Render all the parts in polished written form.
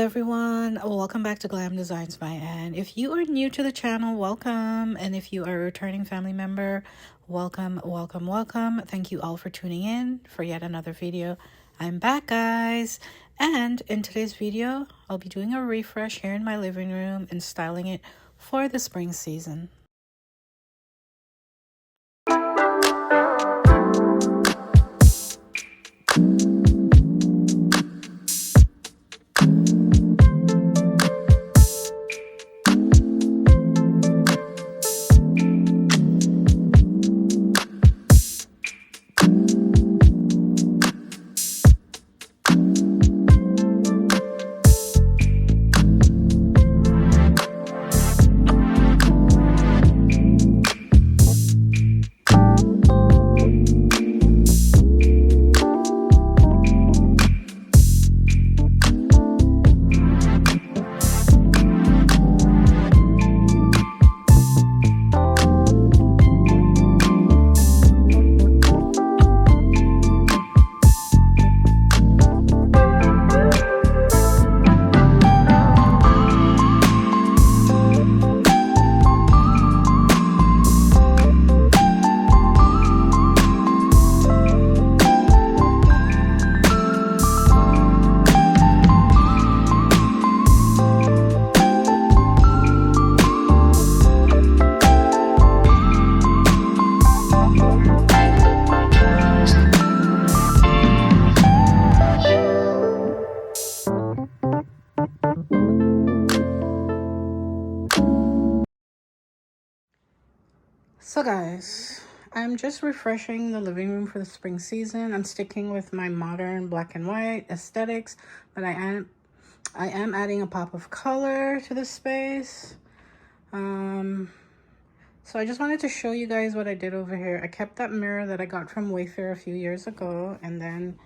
everyone, welcome back to Glam Designs by Anne. If you are new to the channel, welcome, and if you are a returning family member, welcome. Thank you all for tuning in for yet another video. I'm back, guys, and in today's video I'll be doing a refresh here in my living room and styling it for the spring season. So guys, I'm just refreshing the living room for the spring season. I'm sticking with my modern black and white aesthetics, but I am adding a pop of color to the space. So I just wanted to show you guys what I did over here. I kept that mirror that I got from Wayfair a few years ago, and then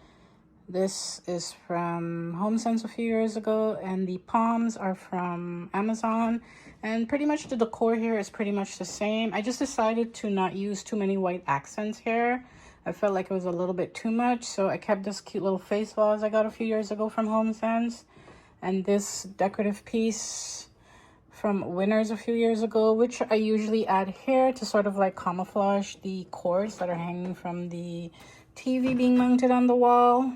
this is from HomeSense a few years ago, and the palms are from Amazon. And pretty much the decor here is pretty much the same. I just decided to not use too many white accents here. I felt like it was a little bit too much, so I kept this cute little face vase I got a few years ago from HomeSense, and this decorative piece from Winners a few years ago, which I usually add here to sort of like camouflage the cords that are hanging from the TV being mounted on the wall.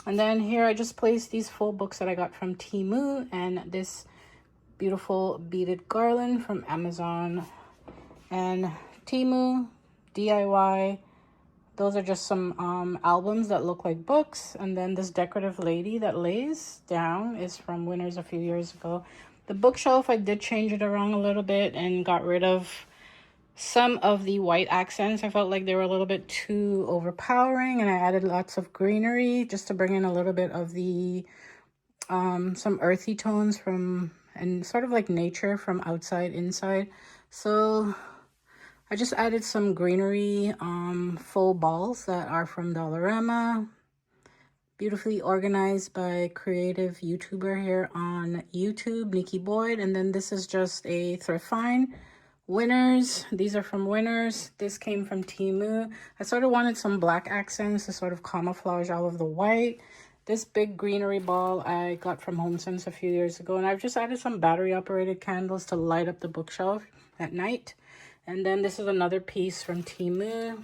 And then here I just placed these full books that I got from Temu, and this beautiful beaded garland from Amazon and Temu DIY. Those are just some albums that look like books. And then this decorative lady that lays down is from Winners a few years ago. The bookshelf, I did change it around a little bit and got rid of some of the white accents. I felt like they were a little bit too overpowering, and I added lots of greenery just to bring in a little bit of the some earthy tones from, and sort of like nature from outside inside. So I just added some greenery full balls that are from Dollarama, beautifully organized by creative YouTuber here on YouTube, Nikki Boyd. And then this is just a thrift find. Winners, these are from Winners. This came from Temu. I sort of wanted some black accents to sort of camouflage all of the white. This big greenery ball I got from HomeSense a few years ago, and I've just added some battery operated candles to light up the bookshelf at night. And then this is another piece from Temu,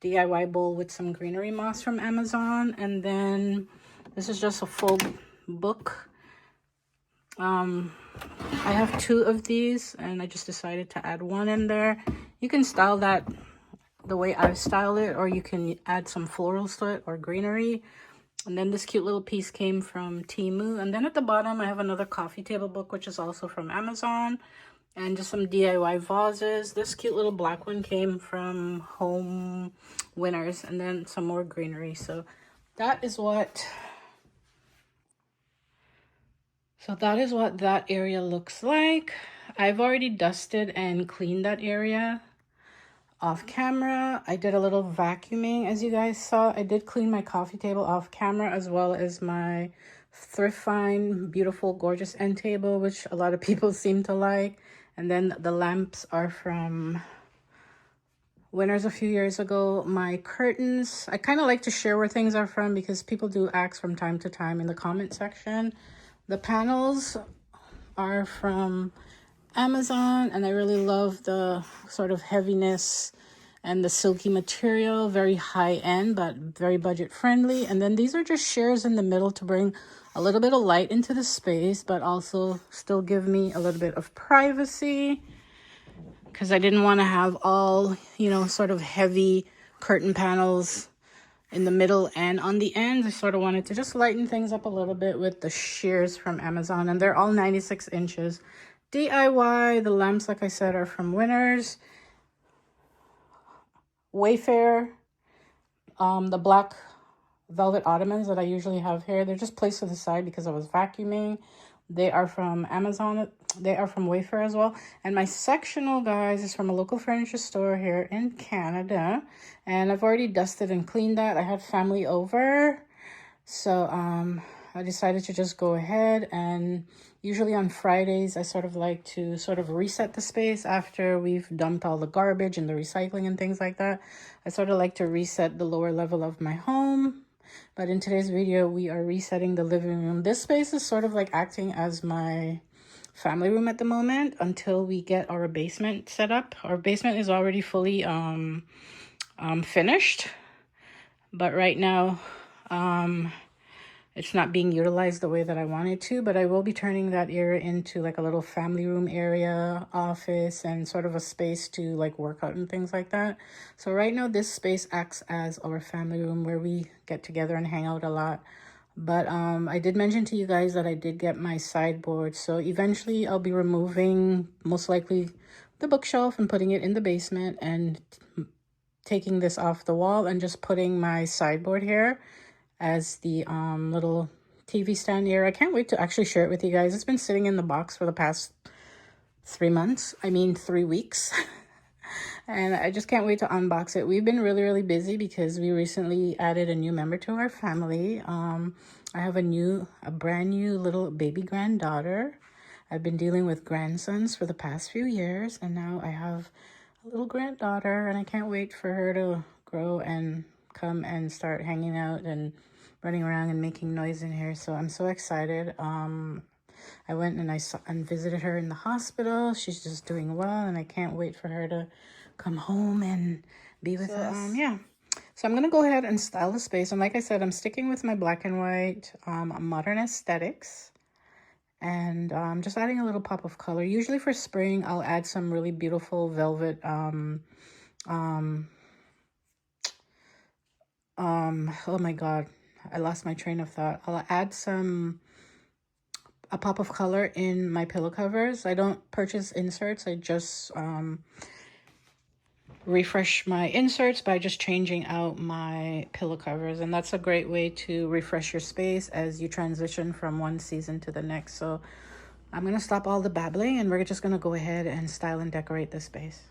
DIY bowl with some greenery moss from Amazon. And then this is just a full book. I have two of these, and I just decided to add one in there. You can style that the way I style it, or you can add some florals to it or greenery. And then this cute little piece came from Temu. And then at the bottom, I have another coffee table book, which is also from Amazon. And just some DIY vases. This cute little black one came from Home Winners. And then some more greenery. So that is what that area looks like. I've already dusted and cleaned that area off camera. I did a little vacuuming, as you guys saw. I did clean my coffee table off camera, as well as my thrift find beautiful gorgeous end table, which a lot of people seem to like. And then the lamps are from Winners a few years ago. My curtains, I kind of like to share where things are from because people do ask from time to time in the comment section. The panels are from Amazon, and I really love the sort of heaviness and the silky material. Very high end, but very budget friendly. And then these are just shears in the middle to bring a little bit of light into the space, but also still give me a little bit of privacy, because I didn't want to have all, you know, sort of heavy curtain panels in the middle and on the ends. I sort of wanted to just lighten things up a little bit with the shears from Amazon, and they're all 96 inches DIY. The lamps, like I said, are from Winners, Wayfair. The black velvet ottomans that I usually have here, they're just placed to the side because I was vacuuming. They are from Amazon. They are from Wayfair as well. And my sectional, guys, is from a local furniture store here in Canada. And I've already dusted and cleaned that. I had family over. So I decided to just go ahead, and usually on Fridays, I sort of like to sort of reset the space after we've dumped all the garbage and the recycling and things like that. I sort of like to reset the lower level of my home. But in today's video, we are resetting the living room. This space is sort of like acting as my family room at the moment until we get our basement set up. Our basement is already fully finished, but right now it's not being utilized the way that I wanted to. But I will be turning that area into like a little family room area, office, and sort of a space to like work out and things like that. So right now this space acts as our family room where we get together and hang out a lot. But I did mention to you guys that I did get my sideboard. So eventually I'll be removing most likely the bookshelf and putting it in the basement, and taking this off the wall and just putting my sideboard here as the little TV stand here. I can't wait to actually share it with you guys. It's been sitting in the box for the past 3 weeks. And I just can't wait to unbox it. We've been really busy because we recently added a new member to our family. I have a brand new little baby granddaughter. I've been dealing with grandsons for the past few years, and now I have a little granddaughter, and I can't wait for her to grow and come and start hanging out and running around and making noise in here. So I'm so excited. I went and I saw and visited her in the hospital. She's just doing well, and I can't wait for her to come home and be with us. Yeah. So I'm going to go ahead and style the space. And like I said, I'm sticking with my black and white modern aesthetics. And just adding a little pop of color. Usually for spring, I'll add some really beautiful velvet oh my god, I lost my train of thought. I'll add a pop of color in my pillow covers. I don't purchase inserts. I just refresh my inserts by just changing out my pillow covers, and that's a great way to refresh your space as you transition from one season to the next. So I'm going to stop all the babbling, and we're just going to go ahead and style and decorate this space.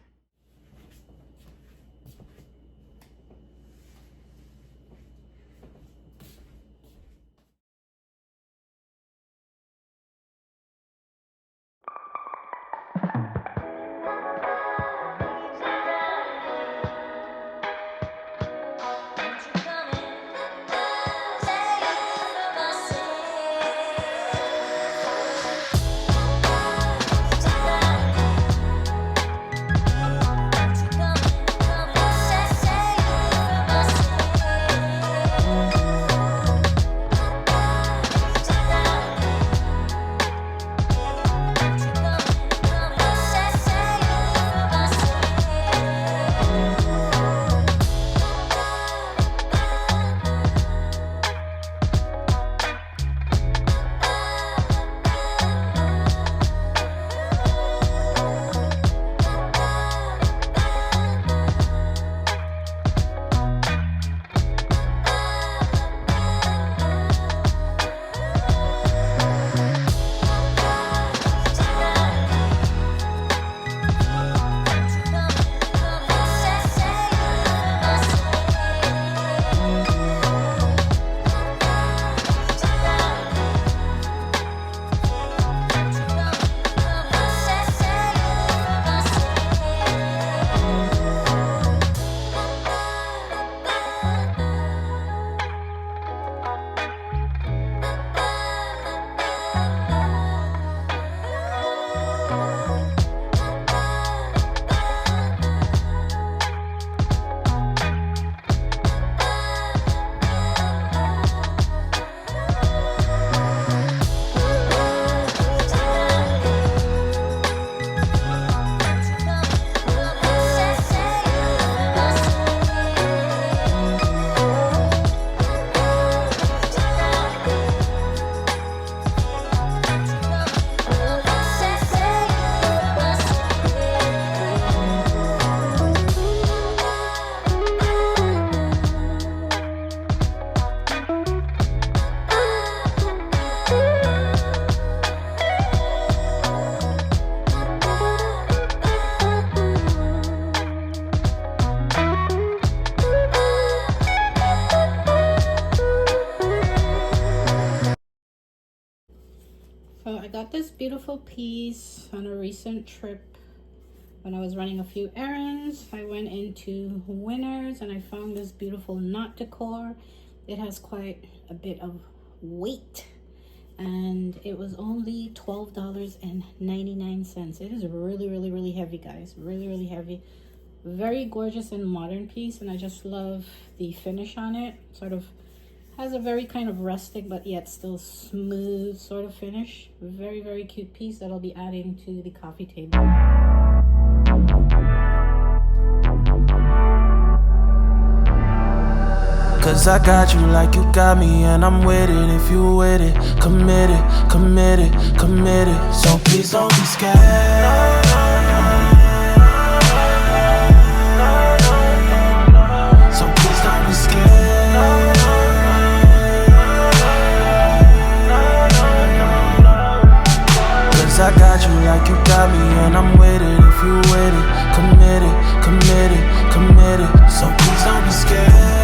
I got this beautiful piece on a recent trip. When I was running a few errands, I went into Winners and I found this beautiful knot decor. It has quite a bit of weight and it was only $12.99. It is really heavy, guys. Really heavy. Very gorgeous and modern piece, and I just love the finish on it. Sort of has a very kind of rustic but yet still smooth sort of finish. Very cute piece that I'll be adding to the coffee table. Cause I got you like you got me, and I'm with it if you with it. Committed, committed, committed. So please don't be scared. So please don't be scared. Cause I got you like you got me, and I'm with it if you with it. Committed, committed, committed. So please don't be scared.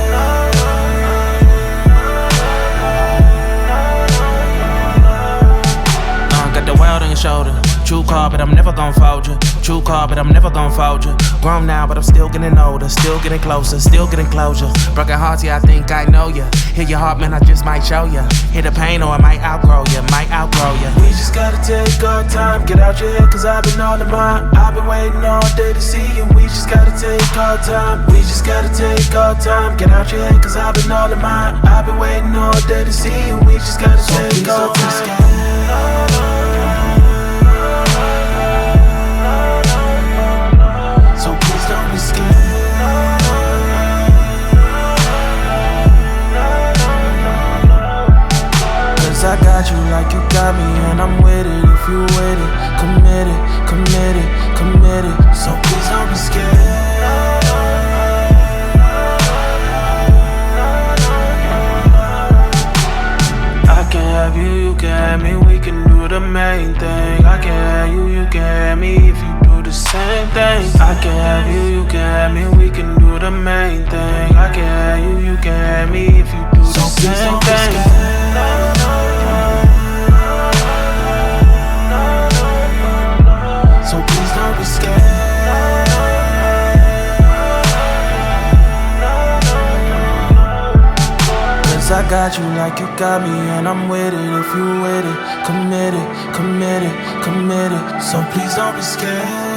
Got the world on your shoulder. True call, but I'm never gon' fold you. True call, but I'm never gon' fold you. Grown now, but I'm still getting older. Still getting closer, still getting closure. Broken hearts, yeah, I think I know ya. Hear your heart, man, I just might show ya. Hear the pain, or I might outgrow ya. Might outgrow ya. We just gotta take our time. Get out your head, cause I've been all in mine. I've been waiting all day to see you. We just gotta take our time. We just gotta take our time. Get out your head, cause I've been all in mine. I've been waiting all day to see you. We just gotta take our time. So please don't be scared. Cause I got you like you got me, and I'm with it if you with it. Committed, committed, committed. So please don't be scared. I can have you, you can have me, we can do the main thing. I can have you, you can have me if you do the same thing. I can have you, you can have me, we can do the main thing. I can have you, you can have me if you do the same thing. So please don't be scared. Cause I got you like you got me, and I'm with it if you with it. Committed, committed, committed. So please don't be scared.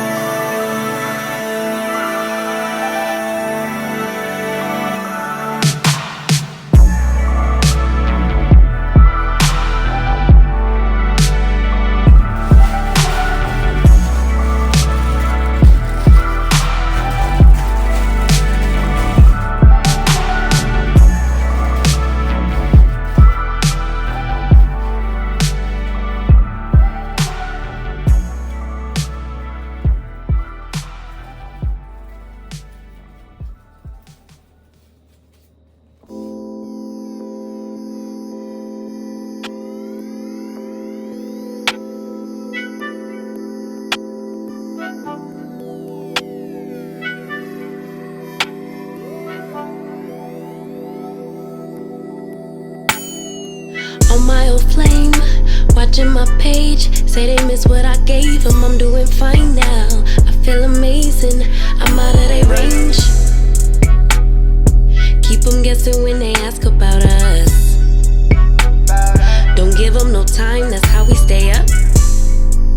On my old flame, watching my page, say they miss what I gave them. I'm doing fine now, I feel amazing, I'm out of their range. Keep them guessing when they ask about us. Don't give them no time, that's how we stay up.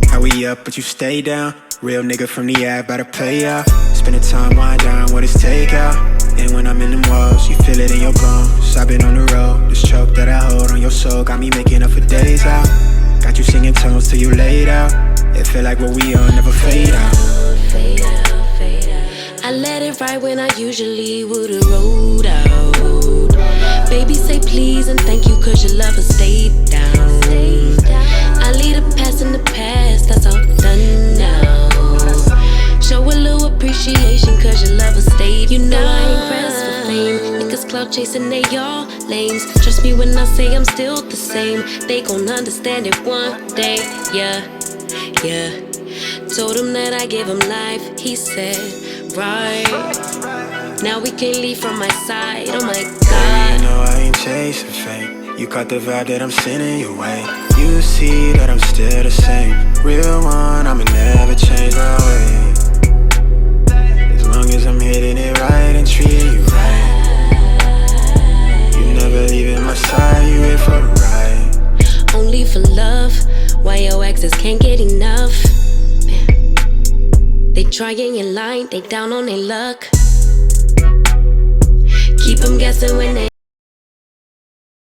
How we up, but you stay down. Real nigga from the ad, better play out. Spending time, wind down, what is takeout. And when I'm in them walls, you feel it in your bones. I've been on the road, this choke that I hold on your soul got me making up for days out. Got you singing tones till you laid out. It feel like what we on never fade out. Fade out, fade out. I let it ride when I usually would've rolled out. Baby, say please and thank you, cause your lover stayed down. I leave the past in the past, that's all done now. Show a little appreciation, cause your lover stayed. You know I ain't pressed for fame. Niggas clout chasing, they all lames. Trust me when I say I'm still the same. They gon' understand it one day, yeah, yeah. Told him that I gave him life, he said, right. Now we can't leave from my side, oh my God. You know I ain't chasing fame. You caught the vibe that I'm sending your way. You see that I'm still the same. Real one, I'ma never change my way. As long as I'm hitting it right and treating you right. You never leaving my side, you here for the ride. Only for love, why your exes can't get enough? Man. They trying your line, they down on their luck. Keep them guessing when they